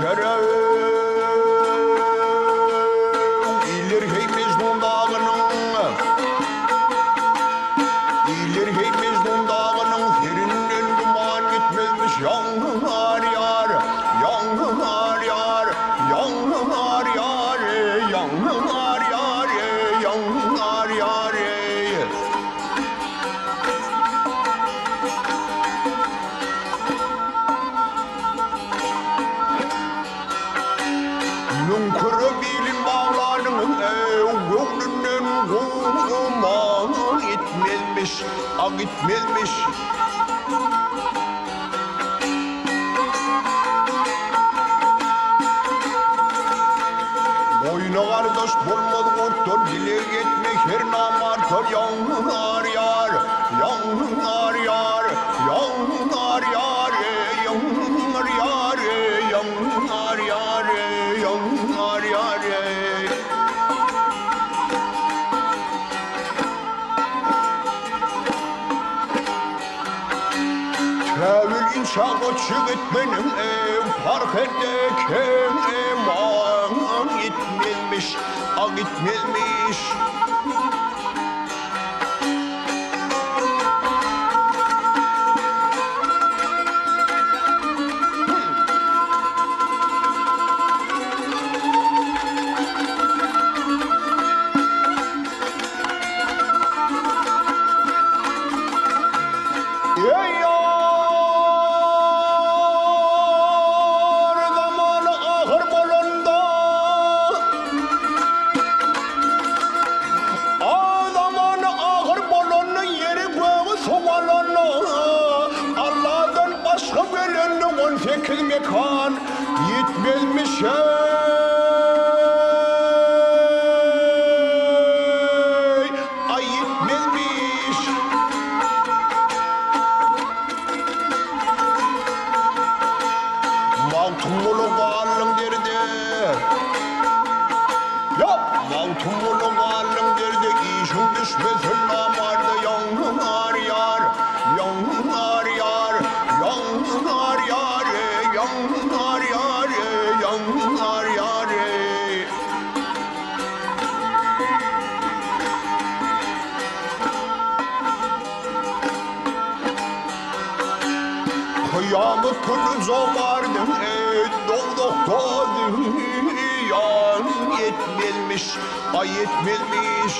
Yere iler heymiz dağının İler heymiz dağının Ferinden duman gitmezmiş Yangınlar yar Yangınlar yar Yangınlar yar Yangınlar yar Yangınlar yar Nunkuru bilin bağlarının Gönlünün kuman gitmezmiş Ak gitmezmiş Boyuna kardeş bulmadı kurttur Dile gitmek her namartır Yangınlar yar Yangınlar yar Yangınlar yar Yangınlar yar Yangınlar yar Yangınlar yar Tevil inşaatı çıkıt benim Fark edeken eman gitmezmiş Ak gitmezmiş Ey yar zamanı ahır bolunda zamanı ahır bolunda yeri göğü soğalana Allah'tan başka belende 18 mekan yitmezmiş ay yitmezmiş Mavtumulu bağlım derdi Ya mavtumulu bağlım derdi İşin düşmesin namarda Yangınlar yar Yangınlar yar Yangınlar yar Yangınlar yar Yangınlar yar Kıyamet günü zomardım doktor yan yetmezmiş ay yetmezmiş